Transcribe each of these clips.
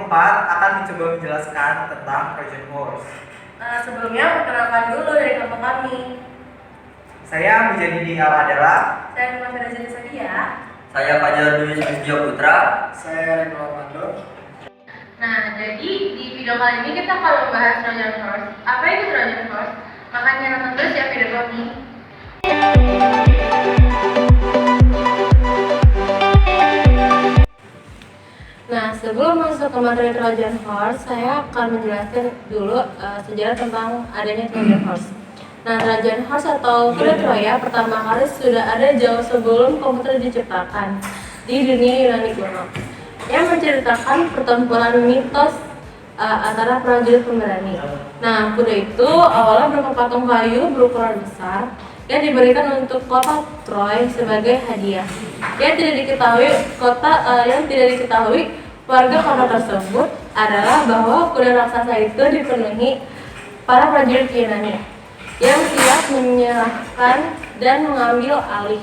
keempat akan mencoba menjelaskan tentang Trojan Horse. Sebelumnya perkenalkan dulu dari kelompok kami. Saya menjadi di awal adalah Saya Muhammad Razali Sadia. Saya Fajar Dwi Sustio Putra. Saya Reno Armando. Nah, jadi di video kali ini kita akan membahas Trojan Horse. Apa itu Trojan Horse? Makanya nonton terus ya video kami. Nah, sebelum masuk ke materi Trojan Horse, saya akan menjelaskan dulu sejarah tentang adanya Trojan Horse. Nah, Trojan Horse atau kuda Troya pertama kali sudah ada jauh sebelum komputer diciptakan di dunia Yunani kuno, yang menceritakan pertempuran mitos antara prajurit pemberani. Nah, kuda itu awalnya berupa patung kayu berukuran besar yang diberikan untuk kota Troy sebagai hadiah. Yang tidak diketahui warga kota tersebut adalah bahwa kuda raksasa itu dipenuhi para prajurit Yunani yang siap menyerahkan dan mengambil alih.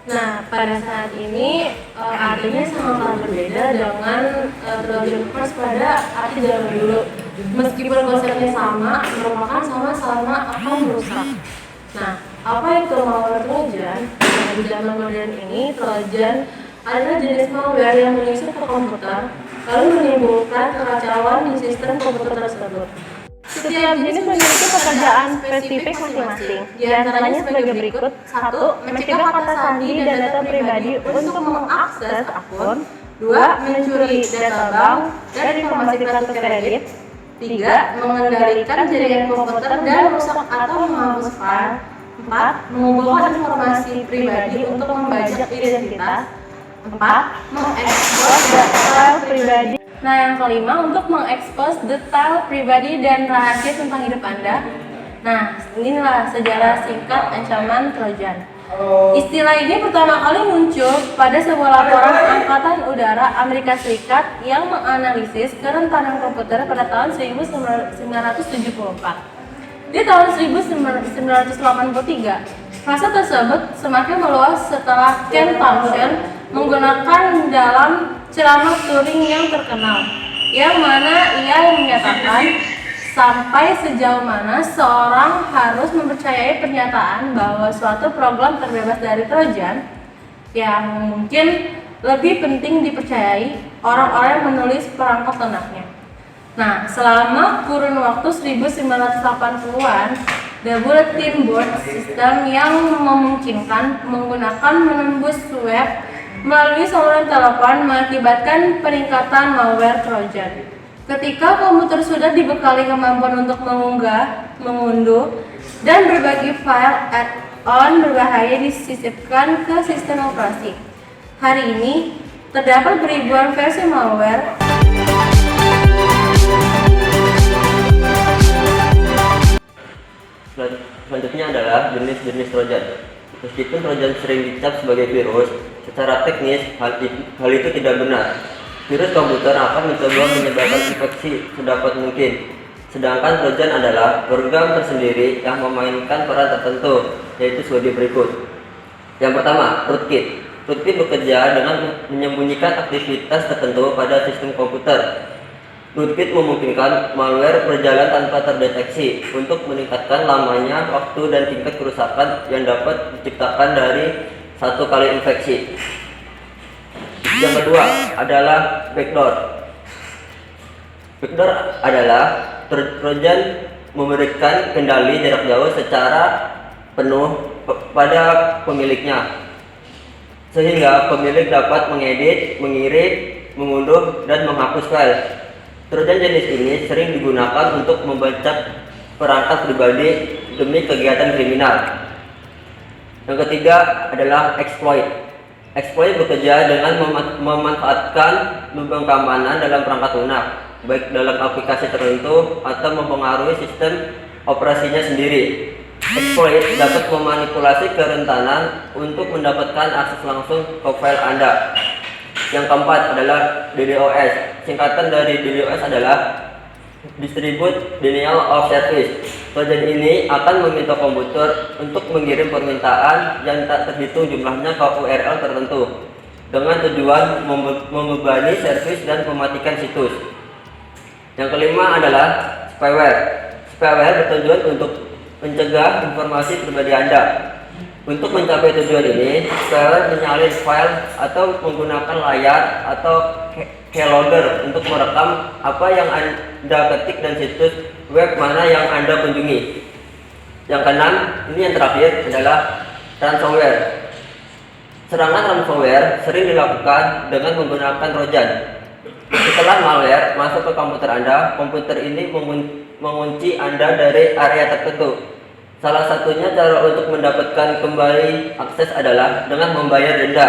Nah, pada saat ini artinya sangat berbeda dengan Trojan Horse pada arti zaman dulu. Meskipun konsepnya sama, merupakan sama-sama akan merusak. Nah, apa itu malware Trojan? Nah, di zaman modern ini, Trojan adalah jenis malware yang menyusup ke komputer, lalu menimbulkan kekacauan di sistem komputer tersebut. Setiap jenis memiliki pekerjaan spesifik masing-masing. Di antaranya sebagai berikut: 1. Mencegah kata sandi dan data pribadi untuk mengakses akun. 2. Mencuri data bank dan informasi kartu kredit. 3. Mengendalikan jaringan komputer dan merusak atau menghapus file. 4. Mengumpulkan informasi pribadi untuk membajak identitas. 4. Mengekspos data pribadi. Nah, yang kelima, untuk mengekspos detail pribadi dan rahasia tentang hidup Anda. Nah, inilah sejarah singkat ancaman Trojan. Istilah ini pertama kali muncul pada sebuah laporan Angkatan Udara Amerika Serikat yang menganalisis kerentanan komputer pada tahun 1974. Di tahun 1983, fase tersebut semakin meluas setelah Ken Thompson menggunakan dalam ceramah Turing yang terkenal, yang mana ia menyatakan sampai sejauh mana seorang harus mempercayai pernyataan bahwa suatu program terbebas dari Trojan, yang mungkin lebih penting dipercayai orang-orang yang menulis perangkat lunaknya. Nah, selama kurun waktu 1980-an, The Bulletin Board System yang memungkinkan menggunakan menembus web melalui saluran telepon mengakibatkan peningkatan malware Trojan. Ketika komputer sudah dibekali kemampuan untuk mengunggah, mengunduh, dan berbagi file add-on berbahaya disisipkan ke sistem operasi. Hari ini, terdapat ribuan versi malware. Selanjutnya adalah jenis-jenis Trojan. Meskipun Trojan sering dicap sebagai virus, secara teknis hal itu tidak benar. Virus komputer akan mencoba menyebarkan infeksi sedapat mungkin. Sedangkan Trojan adalah program tersendiri yang memainkan peran tertentu, yaitu sebagai berikut. Yang pertama, rootkit. Rootkit bekerja dengan menyembunyikan aktivitas tertentu pada sistem komputer. Rootkit memungkinkan malware berjalan tanpa terdeteksi untuk meningkatkan lamanya waktu dan tingkat kerusakan yang dapat diciptakan dari satu kali infeksi. Yang kedua adalah backdoor. Backdoor adalah Trojan memberikan kendali jarak jauh secara penuh pada pemiliknya, sehingga pemilik dapat mengedit, mengirim, mengunduh, dan menghapus file. Trojan jenis ini sering digunakan untuk membacak perangkat pribadi demi kegiatan kriminal. Yang ketiga adalah exploit. Exploit bekerja dengan memanfaatkan lubang keamanan dalam perangkat lunak, baik dalam aplikasi tertentu atau mempengaruhi sistem operasinya sendiri. Exploit dapat memanipulasi kerentanan untuk mendapatkan akses langsung ke file Anda. Yang keempat adalah DDoS. Singkatan dari DDoS adalah Distribute Denial of Service. Trojan ini akan meminta komputer untuk mengirim permintaan yang tak terhitung jumlahnya ke URL tertentu. dengan tujuan membebani servis dan mematikan situs. Yang kelima adalah spyware. Spyware bertujuan untuk mencegah informasi pribadi Anda. Untuk mencapai tujuan ini, spyware menyalin file atau menggunakan layar atau keylogger untuk merekam apa yang Anda ketik dan situs web mana yang Anda kunjungi. Yang keenam, ini yang terakhir adalah ransomware. Serangan ransomware sering dilakukan dengan menggunakan trojan. Setelah malware masuk ke komputer Anda, komputer ini mengunci Anda dari area tertentu. Salah satunya cara untuk mendapatkan kembali akses adalah dengan membayar denda.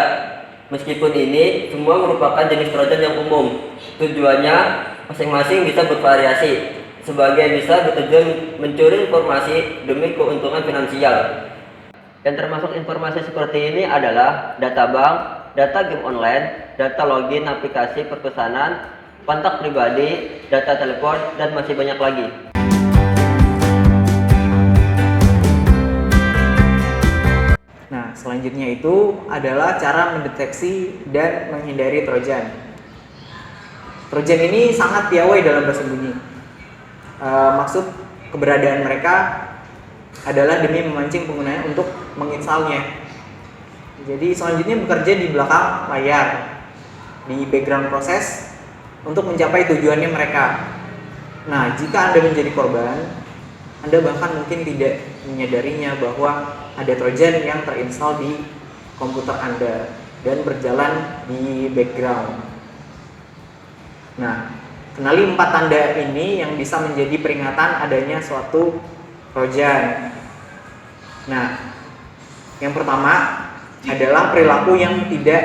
Meskipun ini semua merupakan jenis trojan yang umum, tujuannya masing-masing bisa bervariasi. Sebagian bisa bertujuan mencuri informasi demi keuntungan finansial. Yang termasuk informasi seperti ini adalah data bank, data game online, data login aplikasi perpesanan, kontak pribadi, data telepon, dan masih banyak lagi. Nah, selanjutnya itu adalah cara mendeteksi dan menghindari trojan. Trojan ini sangat piawai dalam bersembunyi. Maksud keberadaan mereka adalah demi memancing penggunanya untuk menginstalnya. Jadi selanjutnya bekerja di belakang layar, di background proses untuk mencapai tujuannya mereka. Nah, jika Anda menjadi korban, Anda bahkan mungkin tidak menyadarinya bahwa ada trojan yang terinstall di komputer Anda dan berjalan di background. Nah, kenali 4 tanda ini yang bisa menjadi peringatan adanya suatu trojan. Nah, yang pertama adalah perilaku yang tidak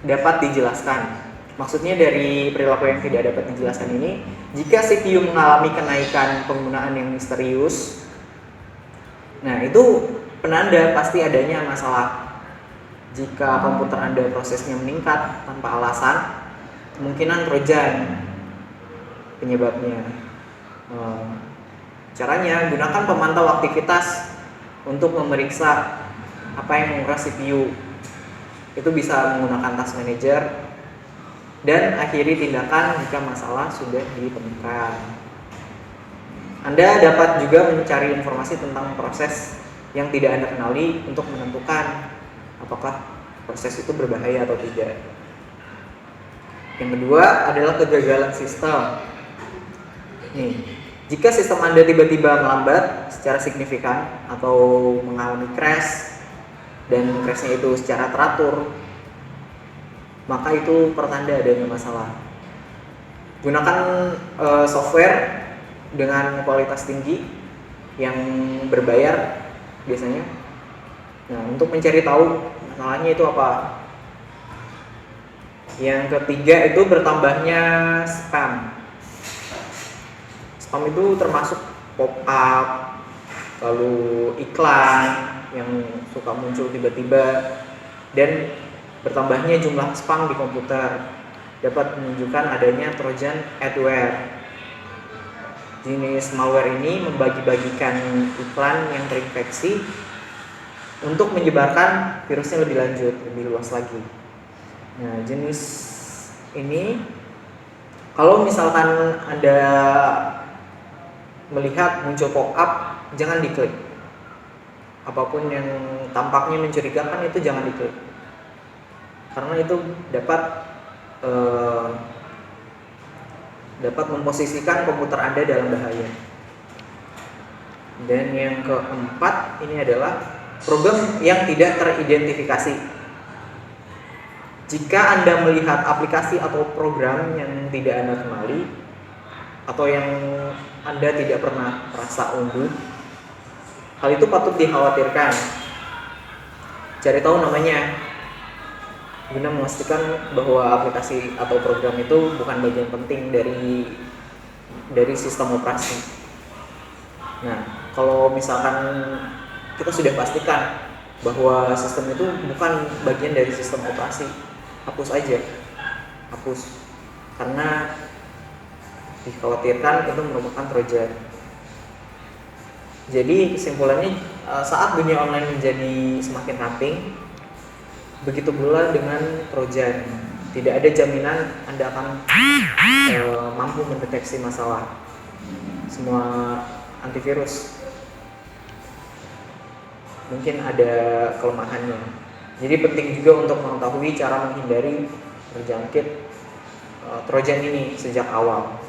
dapat dijelaskan. Maksudnya dari perilaku yang tidak dapat dijelaskan ini, jika CPU mengalami kenaikan penggunaan yang misterius, nah itu penanda pasti adanya masalah. Jika komputer Anda prosesnya meningkat tanpa alasan, kemungkinan trojan penyebabnya. Caranya, gunakan pemantau aktivitas untuk memeriksa apa yang menguras CPU. Itu bisa menggunakan task manager dan akhiri tindakan jika masalah sudah ditemukan. Anda dapat juga mencari informasi tentang proses yang tidak Anda kenali untuk menentukan apakah proses itu berbahaya atau tidak. Yang kedua adalah kegagalan sistem. Nih, jika sistem Anda tiba-tiba melambat secara signifikan atau mengalami crash dan crashnya itu secara teratur, maka itu pertanda adanya masalah. Gunakan software dengan kualitas tinggi yang berbayar biasanya. Nah, untuk mencari tahu masalahnya itu apa. Yang ketiga itu bertambahnya spam. Spam itu termasuk pop-up, lalu iklan yang suka muncul tiba-tiba, dan bertambahnya jumlah spam di komputer dapat menunjukkan adanya trojan adware. Jenis malware ini membagi-bagikan iklan yang terinfeksi untuk menyebarkan virusnya lebih lanjut, lebih luas lagi. Nah, jenis ini kalau misalkan Anda melihat muncul pop-up, jangan diklik. Apapun yang tampaknya mencurigakan itu jangan diklik. Karena itu dapat memposisikan komputer Anda dalam bahaya. Dan yang keempat ini adalah program yang tidak teridentifikasi. Jika Anda melihat aplikasi atau program yang tidak Anda kenali atau yang Anda tidak pernah merasa unduh, hal itu patut dikhawatirkan. Cari tahu namanya guna memastikan bahwa aplikasi atau program itu bukan bagian penting dari sistem operasi. Nah, kalau misalkan kita sudah pastikan bahwa sistem itu bukan bagian dari sistem operasi, hapus aja, hapus, karena dikhawatirkan itu merupakan trojan. Jadi kesimpulannya, saat dunia online menjadi semakin ramping, Begitu pula dengan Trojan. Tidak ada jaminan Anda akan mampu mendeteksi masalah semua antivirus. Mungkin ada kelemahannya. Jadi penting juga untuk mengetahui cara menghindari terjangkit Trojan ini sejak awal.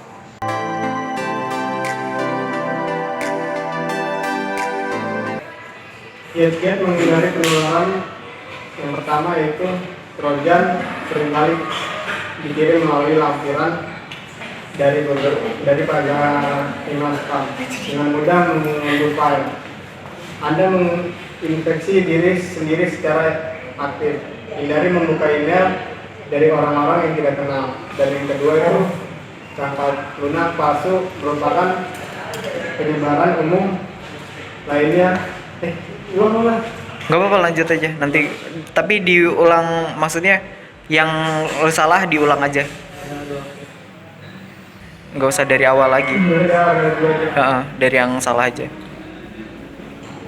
Kiat-kiat menghindari penularan yang pertama yaitu Trojan seringkali dikirim melalui lampiran dari pada email spam dengan mudah mengunduh file. Anda menginfeksi diri sendiri secara aktif. Hindari membuka email dari orang-orang yang tidak kenal. Dan yang kedua itu perangkat lunak palsu merupakan penyebaran umum lainnya. Ulang. Gak apa-apa, lanjut aja nanti. Tapi diulang, maksudnya yang salah diulang aja. Gak usah dari awal lagi. Dari yang salah aja.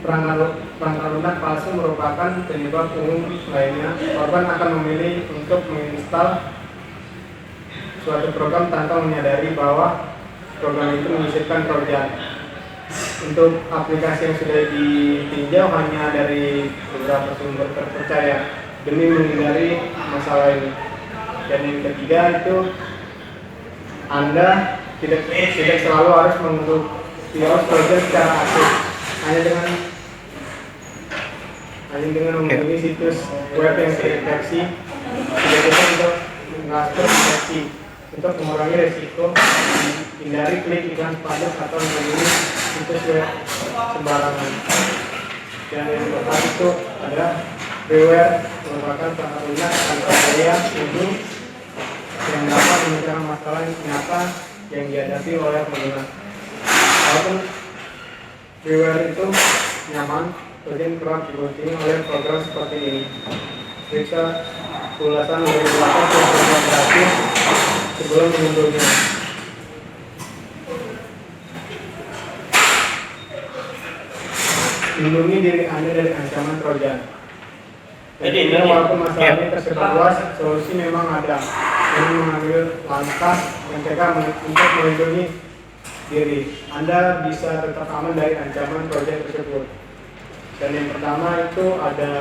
Perangkat lunak palsu merupakan penyebab umum lainnya. Korban akan memilih untuk menginstal suatu program tanpa menyadari bahwa program itu menyisipkan Trojan. Untuk aplikasi yang sudah ditinjau hanya dari beberapa sumber terpercaya demi menghindari masalah ini. Dan yang ketiga itu Anda tidak selalu harus mengunduh virus Trojan secara aktif. Hanya dengan mengunjungi situs web yang terinfeksi tidak cukup untuk mengatur infeksi. Untuk mengurangi risiko, hindari klik iklan spanduk atau mengunjungi situs web sembarangan. Dan yang keempat itu ada freeware, merupakan perangkat lunak tanpa daya unduh yang dapat memecahkan masalah nyata yang dihadapi oleh pengguna. Walaupun freeware itu nyaman, Trojan kerap digunting oleh program seperti ini. Periksa ulasan dari belakang program gratis sebelum mengunduhnya. Lindungi diri Anda dari ancaman Trojan. Jadi walaupun masalah ini tersebar luas, solusi memang ada. Ini mengambil langkah mencegah untuk melindungi diri. Anda bisa tetap aman dari ancaman Trojan tersebut. Dan yang pertama itu ada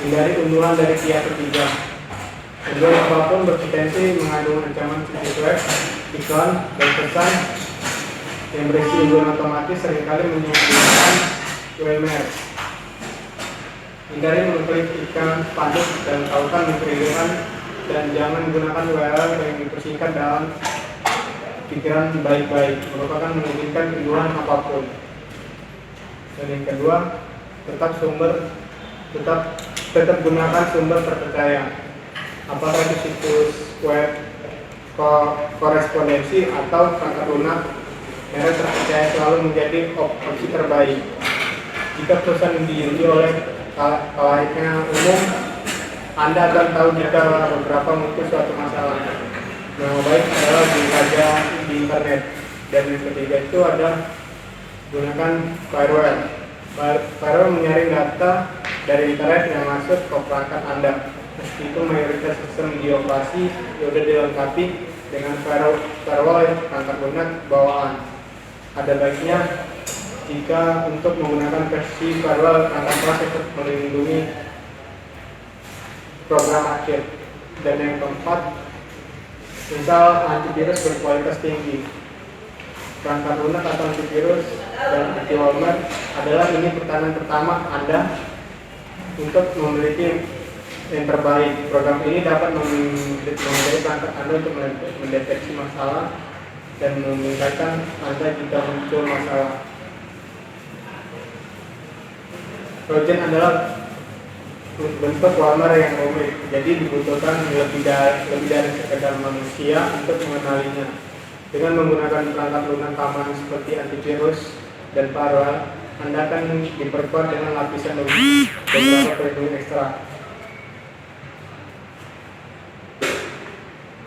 hindari unduhan dari pihak ketiga. Kedua, apapun berpotensi mengandung ancaman situs web, iklan, dan pesan yang berisi unduhan otomatis seringkali menyebabkan UMR. Hindari mengklik iklan spanduk dan tahukan memperhitungkan dan jangan gunakan URL yang dipersingkat dalam pikiran baik-baik, merupakan mengizinkan unduhan apapun. Dan yang kedua, tetap gunakan sumber terpercaya. Apakah itu situs web korespondensi atau perangkat lunak, merek terpercaya selalu menjadi opsi terbaik. Jika perusahaan diuji oleh kalaiknya umum, Anda akan tahu jika beberapa muncul suatu masalah. Yang baik adalah belajar di internet. Dan yang ketiga itu ada gunakan firewall. Firewall menyaring data dari internet yang masuk ke perangkat Anda. Meskipun mayoritas sistem dioperasi sudah dilengkapi dengan firewall perangkat lunak bawaan, ada baiknya jika untuk menggunakan versi firewall perangkat keras untuk melindungi program akhir. Dan yang keempat, misal antivirus berkualitas tinggi. Perangkat lunak atau antivirus dan anti-malware adalah ini pertanyaan pertama Anda untuk memiliki yang terbaik. Program ini dapat menjadi perangkat Anda untuk mendeteksi masalah dan mengingatkan Anda jika muncul masalah. Trojan adalah bentuk malware yang rumit, jadi dibutuhkan lebih dari sekedar manusia untuk mengenalinya. Dengan menggunakan perangkat lunak aman seperti antivirus dan firewall, Anda akan diperkuat dengan lapisan beberapa pelindung ekstra.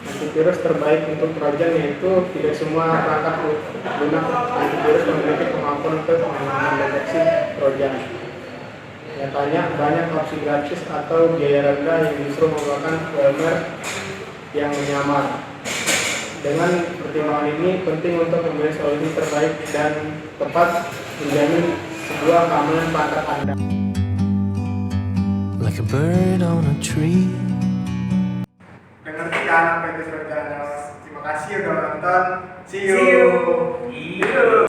Antivirus terbaik untuk Trojan yaitu tidak semua perangkat lunak antivirus memiliki kemampuan untuk mendeteksi Trojan. Nyatanya banyak opsi gratis atau biaya rendah yang justru merupakan UMR yang menyamar. Dengan pertimbangan ini penting untuk memilih solusi terbaik dan tepat menjamin sebuah keamanan pangkat Anda. Like a bird on a tree. Dengar kan apa itu sudah. Terima kasih udah nonton. See you.